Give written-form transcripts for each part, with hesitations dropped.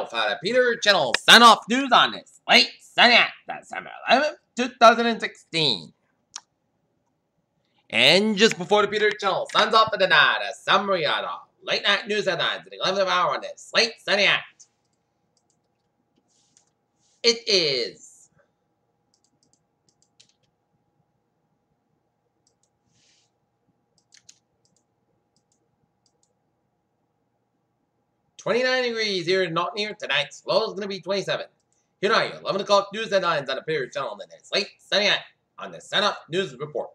for the Peter Channel sign-off news on this late Sunday, December 11th, 2016. And just before the Peter Channel signs off for the night, a summary of the late night news headlines at the 11th hour on this late Sunday night. It is 29 degrees here in Nottingham. Tonight's low is going to be 27. Here are your 11 o'clock news headlines on the Peter Channel in this late Sunday night on the Senate News Report.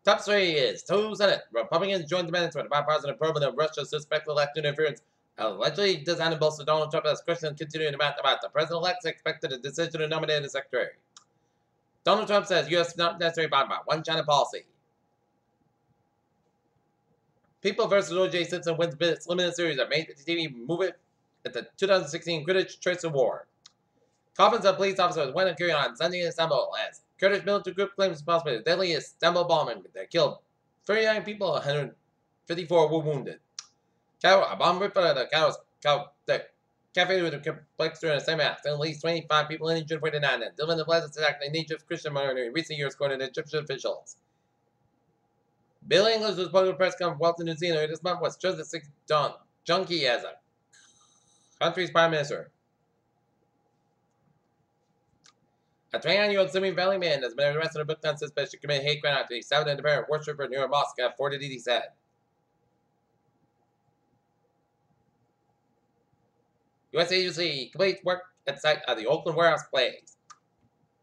Top story is two Senate Republicans joined the minutes for the bipartisan probe of Russia's suspected election interference, allegedly designed to bolster Donald Trump as questions continuing about the president-elect's expected a decision to nominate a secretary. Donald Trump says U.S. is not necessarily bound by one China policy. People vs. O.J. Simpson wins its limited series of made TV movie at the 2016 Critics' Choice Award. Coffins of police officers went and carried on Sunday in Istanbul as Kurdish military group claims responsibility for the deadliest Istanbul bombing that killed 39 people, 154 were wounded. A bomb ripped out of the cafe with a complex during the same act. At least 25 people injured, 49 and Dylan the Blessed attack in Egypt's Christian minority in recent years, according to Egyptian officials. Bill English was part of a press conference Welton, New Zealand this month was chosen the sixth junkie as a country's prime minister. A 29-year-old Simi Valley man has been arrested on Brooklyn suspicion of committing hate crime after he stabbed an apparent worshiper near a mosque at Fort Didi said. U.S. agency completes work at site of the Oakland warehouse blaze.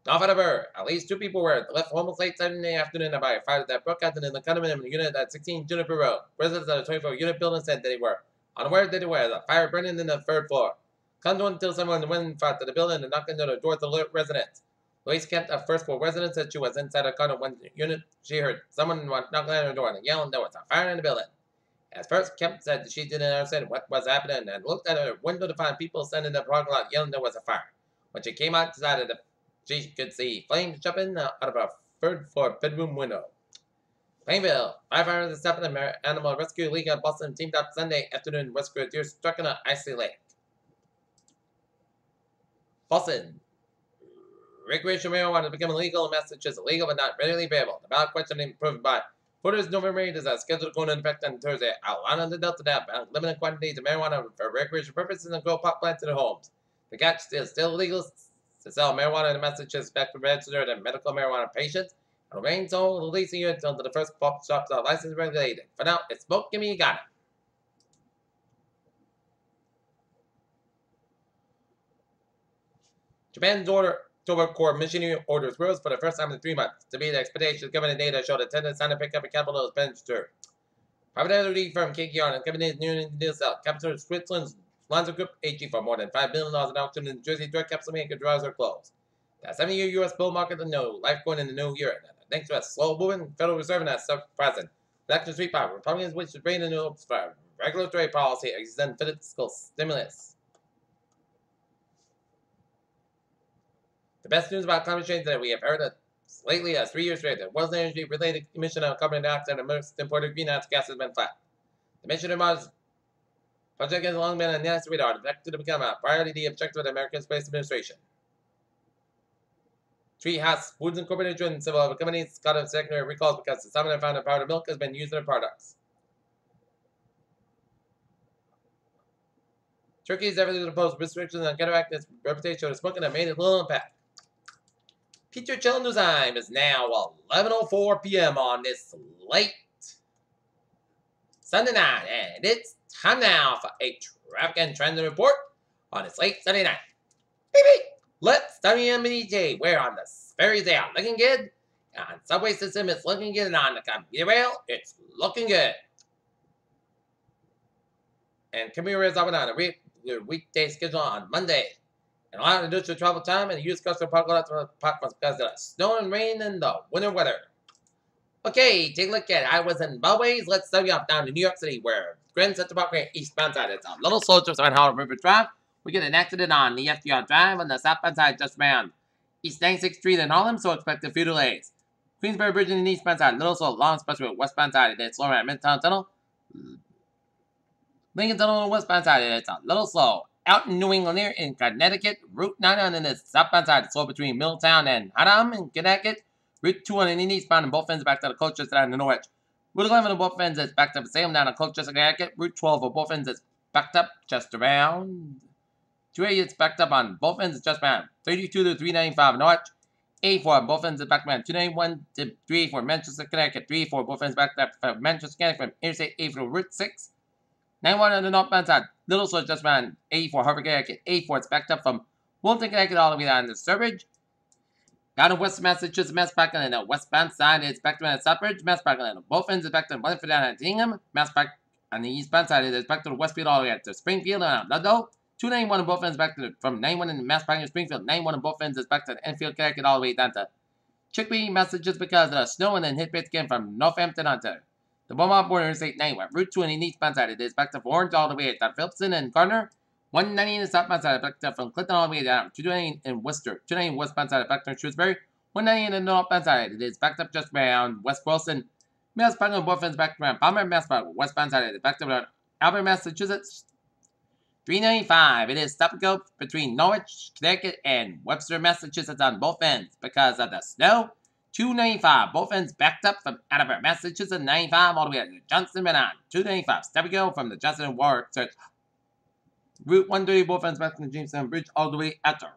Off at a bird, at least two people were left almost late Saturday afternoon by a fire that broke out in the condominium unit at 16 Juniper Road. Residents of the 24-unit building said that they were unaware that there was a fire burning in the third floor. Come to until someone went in front of the building and knocked on the door to the residents. Louise Kemp, a first-floor resident, said she was inside a condo when the unit she heard someone knocking on her door and yelling there was a fire in the building. At first, Kemp said she didn't understand what was happening and looked at her window to find people standing in the parking lot yelling there was a fire. When she came outside of she could see flames jumping out of a third-floor bedroom window. Plainville, firefighters and staff of the Animal Rescue League of Boston teamed up Sunday afternoon to rescue a deer struck in an icy lake. Boston. Recreational marijuana is becoming legal in Massachusetts. Legal but not readily available. The ballot question approved by voters November 8th is scheduled to go into effect on Thursday. Outlining the Delta Dab limited quantities of marijuana for recreational purposes and grow pot plants in their homes. The catch is still illegal to sell marijuana in Massachusetts back to registered and medical marijuana patients. It remains so the leasing units until the first shops are licensed regulated. For now, it's smoke, gimme, you got it. Japan's October core missionary orders rose for the first time in 3 months. To meet the expectations, government data showed a tendency to pick up a capital expenditure. Private equity firm KKR and companies new in the sell capital Switzerland's Lanza Group AG for more than $5 billion in auction in New Jersey drug capsule maker draws are closed. The 7-year U.S. bull market is no life going in the new year. Thanks to a slow moving Federal Reserve and as present. Election Street Power, Republicans wish to bring in new hopes for regulatory policy and extend fiscal stimulus. The best news about climate change that we have heard lately as 3 years straight, the world's energy-related emission of carbon dioxide and most imported greenhouse gas has been flat. The mission of Mars project has long been a NASA radar, expected to become a priority objective of the American Space Administration. Treehouse Foods Incorporated joined several other companies got a secondary recalls because the salmon and found that powdered milk has been used in their products. Turkey's efforts to impose restrictions on counteract its reputation of smoking have made a little impact. Peter Channel News Time is now 11:04 p.m. on this late Sunday night, and it's time now for a traffic and transit report on this late Sunday night. Baby, let's WMDJ. We're on the ferries, they are looking good. On subway system, it's looking good, and on the commuter rail, it's looking good. And commuter rails up and on a weekday schedule on Monday. And a lot of industrial travel time and the used customer park lots because of the snow and rain and the winter weather. Okay, take a look at it. I was in Belways. Let's start you off down to New York City where Grand Central Parkway eastbound side. It's a little slow just on Howard River Drive. We get an accident on the FDR Drive on the southbound side just around East 96th Street in Harlem, so expect a few delays. Queensbury Bridge in the eastbound side, little slow, long especially westbound side, and it's slower at Midtown Tunnel. Lincoln Tunnel on the westbound side, and it's a little slow out in New England here in Connecticut. Route 9 on the southbound side, slow between Middletown and Haddam in Connecticut. Route 2 on the eastbound on both ends back to the Colchester and the Norwich. Route 11 on both ends is backed up Salem down to Colchester, Connecticut. Route 12 on both ends is backed up just around. 2A is backed up on both ends, just around 32 to 395 Norwich. 84 on both ends is backed around 291 to 384 Manchester, Connecticut. 384 both ends backed up from Manchester, Connecticut from Interstate 8 from Route 6. 91 on the northbound side, Little Source just around 84 Harvard, Connecticut. 84 it's backed up from Wilton, Connecticut all the way down to Sturbridge. Down in West Massachusetts, Mass back on the westbound side is backed around Southbridge. Mass back on both ends is backed on Weatherford down at Hingham. Mass back on the eastbound side is back to the Westfield all the way to Springfield and Ludlow. 291 on both ends back to from 91 in Mass back in Springfield. 91 on both ends is back to Enfield, Connecticut all the way down to Chicopee, Massachusetts because of the snow and then hit bits again from Northampton onto the Beaumont border Interstate 91. Route 2 on the eastbound side it is back to Orange all the way to Phillipson and Gardner. 190 in the southbound side back to from Clinton all the way down. 290 in Worcester. 290 westbound side back to Shrewsbury. 190 in the northbound side it is backed up just around West Boylston. Mass back on both ends back around Palmer. Mass back westbound side it is backed up around Albert, Massachusetts. 395 it is stop and go between Norwich, Connecticut and Webster, Massachusetts on both ends because of the snow. 295 both ends backed up from Attleboro, Massachusetts. 95 all the way to Johnston, Rhode Island. 295 stop and go from the Johnson and Warwick Church. Route 130 both ends back from the Jamestown Bridge all the way after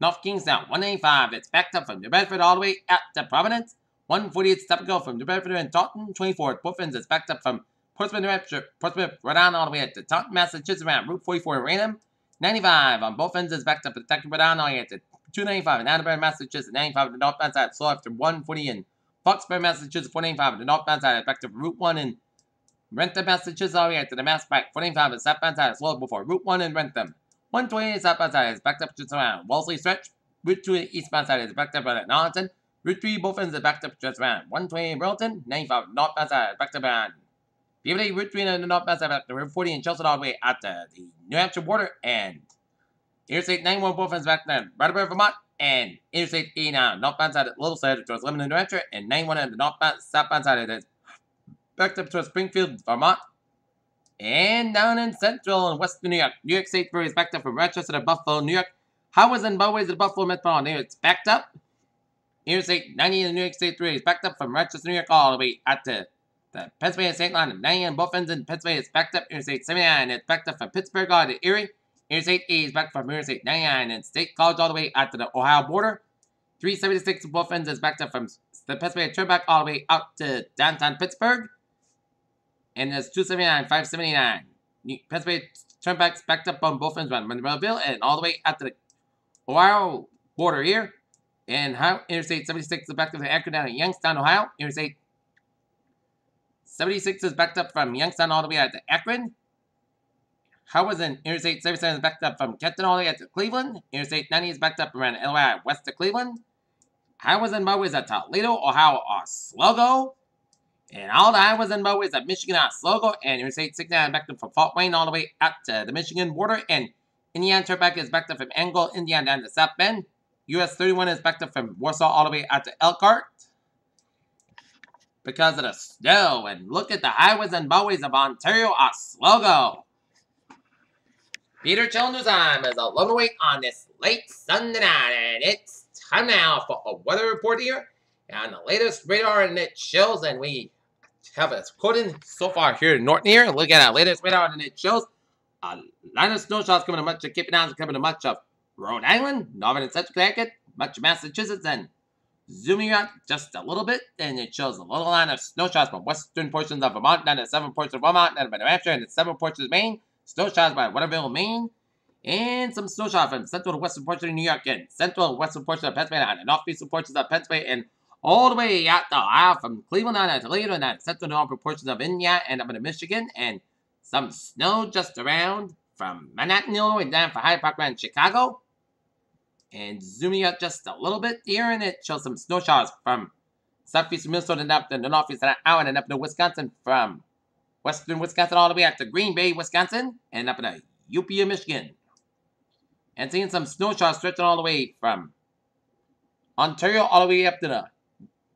North Kingstown. 185 it's backed up from New Bedford all the way out to Providence. 148 stop and go from New Bedford and Taunton. 24 both ends it's backed up from Portsmouth, New Hampshire, Portsmouth, Rhode Island all the way to Taunton, Massachusetts around Route 44 in Raynham. 95 on both ends is backed up to Kentucky, Rhode Island all the way to 295 in Attleboro, Massachusetts. 95 on the northbound side slow after 140 in Foxborough, Massachusetts. 495 on the northbound side back to Route 1 in Rentham, Massachusetts all the way to the Mass back. 495 on the southbound side slow before Route 1 in Rentham. 128 southbound side is backed up just around Wellesley Stretch. Route 2 eastbound side is backed up at Arlington. Route 3 both ends are backed up just around 128 in Burlington. 95 northbound side is backed up around Peabody. Route 3 on the northbound side back to Route 40 in Chelsea all the way out to the New Hampshire border. And Interstate 91 both ends back to Brattleboro, Vermont. And Interstate 89 northbound side at Little Side towards Lebanon, New Hampshire. And 91 on the northbound southbound side is backed up towards Springfield, Vermont. And down in central and western New York, New York State Ferry is backed up from Rochester to Buffalo, New York. Howard's and Boways to Buffalo Metropolitan Area, it's backed up. Interstate 90 in New York State Ferry is backed up from Rochester, New York, all the way out to the Pennsylvania State line. 90 on both ends in Pennsylvania is backed up. Interstate 79 is backed up from Pittsburgh all the way to Erie. Interstate 80 is backed from Interstate 99 and State College all the way out to the Ohio border. 376 on both ends is backed up from the Pennsylvania Turnpike all the way out to downtown Pittsburgh. And there's 279, 579. Pennsylvania Turnpike's backed up on both ends around Monroeville and all the way out to the Ohio border here. And Interstate 76 is backed up to Akron down to Youngstown, Ohio. Interstate 76 is backed up from Youngstown all the way out to Akron. Howard's and Interstate 77 is backed up from Kenton all the way out to Cleveland. Interstate 90 is backed up around LY west to Cleveland. Highways and byways at Toledo, Ohio are slow go. And all the highways and byways at Michigan are slow go. And Interstate 69 is backed up from Fort Wayne all the way out to the Michigan border. And Indiana Turnpike is backed up from Angle, Indiana down to South Bend. US 31 is backed up from Warsaw all the way out to Elkhart because of the snow. And look at the highways and byways of Ontario are slow go. Peter Chill News Time is 11 awake on this late Sunday night, and it's time now for a weather report here. And the latest radar and it shows, and we have it quoted so far here in Norton here. Look at our latest radar and it shows a line of snow showers coming to much of Cape Ann, coming to much of Rhode Island, Northern and Central Connecticut, much of Massachusetts, and zooming out just a little bit, and it shows a little line of snow showers from western portions of Vermont, down to southern portions of Vermont, down to New Hampshire, and the southern portions of Maine. Snow showers by Waterville, Maine, and some snow showers from central to western portions of New York, and central and western portions of Pennsylvania, and the northeastern portions of Pennsylvania, and all the way out to Ohio from Cleveland down to Toledo, and the central and northern portions of Indiana, and up into Michigan, and some snow just around from Manhattan, Illinois, down for Hyde Park around Chicago. And zooming out just a little bit here, and it shows some snow showers from southeastern Minnesota and up to the northeast of Iowa and up to Wisconsin, from western Wisconsin all the way up to Green Bay, Wisconsin, and up to Upa, Michigan. And seeing some snow showers stretching all the way from Ontario all the way up to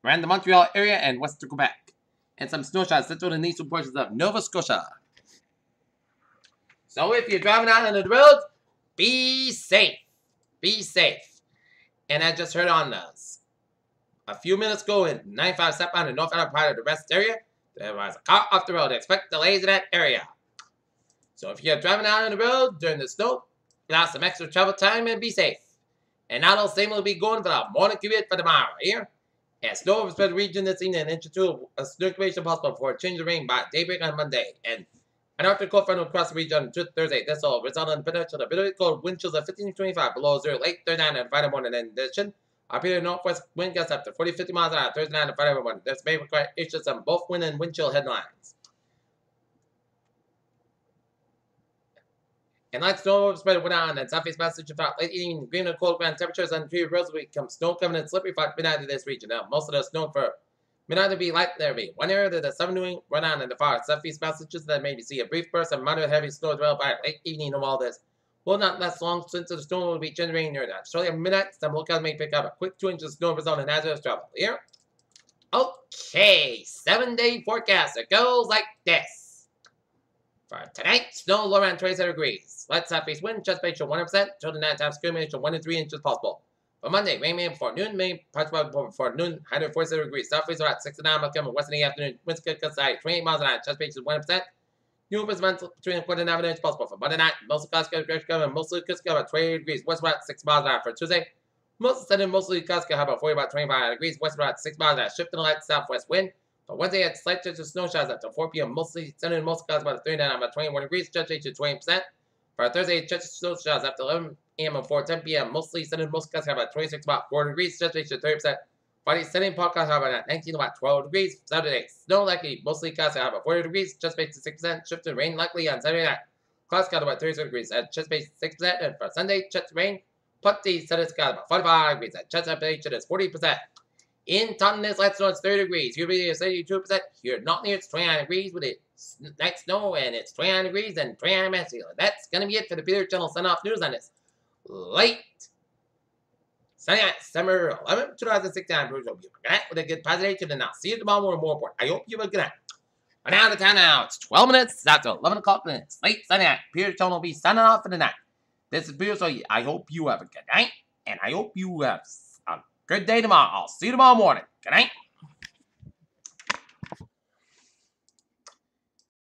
around the Montreal area and western Quebec. And some snow showers central and eastern portions of Nova Scotia. So if you're driving out on the roads, be safe. Be safe. And I just heard on a few minutes ago in 95 southbound and northbound part of the rest area, there was a car off the road. Expect delays in that area. So if you're driving out on the road during the snow, allow some extra travel time and be safe. And now the same will be going for the morning commute for tomorrow here. And snow over spread region this evening, an inch or two of snow accumulation possible for a change of rain by daybreak on Monday. And an Arctic cold front will cross the region on Thursday. This will result in potential of bitterly cold wind chills of 15 to 25 below zero late Thursday night and Friday morning. In addition, our period northwest wind gusts up to 40-50 miles an hour Thursday night and Friday morning. This may require issues on both wind and wind chill headlines. And light snow overspread went on and southeast Massachusetts throughout late evening. Green and cold ground temperatures on the tree roads will become snow covered and slippery for midnight in this region. Now, most of the snow for midnight will be light. There will be one area that the southern New England run on in the far southeast Massachusetts that maybe see a brief burst of moderate heavy snow as well by late evening of all this. Will not last long since the snow will be generating near that. Shortly at midnight, some locales may pick up a quick 2 inches of snow result in hazardous travel. Here. Okay, 7-day forecast. It goes like this. For tonight, snow low around 27 degrees. Light southeast wind, just by 100%. Till the night time, skirmish of 1 to 3 inches possible. For Monday, rain may before noon, may possible before noon, 147 degrees. Southwest about 6 to 9 miles coming west in the afternoon. Winds could cut side 28 miles an hour, just by 100%. New winds between a quarter and 9 inches possible. For Monday night, mostly Costco, mostly Cusco about 28 degrees. West about 6 miles an hour. For Tuesday, mostly sunny, mostly Costco, about 40 about 25 degrees. West about 6 miles an hour. Shifting light southwest wind. For Wednesday, at slight chance of snow showers after 4 p.m. Mostly sunny and mostly clouds about 39 about 21 degrees. Chance to 20%. For Thursday, chance of snow showers after 11 a.m. and 10 p.m. Mostly sunny and mostly clouds about 26 about 4 degrees. Chance to 30%. Friday, sunny and podcast about 19 about 12 degrees. Saturday, snow likely, mostly clouds about 40 degrees. Chance to 6%. Shift to rain likely on Saturday night. Clouds got about 36 degrees at chance to 6%. And for Sunday, chance to rain. Putty, sunny skies about 45 degrees at chance to is 40%. In Taunton, this light snow, it's 30 degrees. Humidity is 32%. Here, not near, it's 29 degrees with it night snow, and it's 29 degrees and 29 minutes. That's going to be it for the Peter Channel Sun Off News on this late sunny night, December 11th, 2016. I'm Bruce. Hope you have a good night with a good positive, and I'll see you tomorrow morning. More important. I hope you have a good night. We're now to town now. It's 12 minutes after 11 o'clock, and it's late sunny night. Peter Channel will be signing off for the night. This is Peter, so I hope you have a good night, and I hope you have a good day tomorrow. I'll see you tomorrow morning. Good night.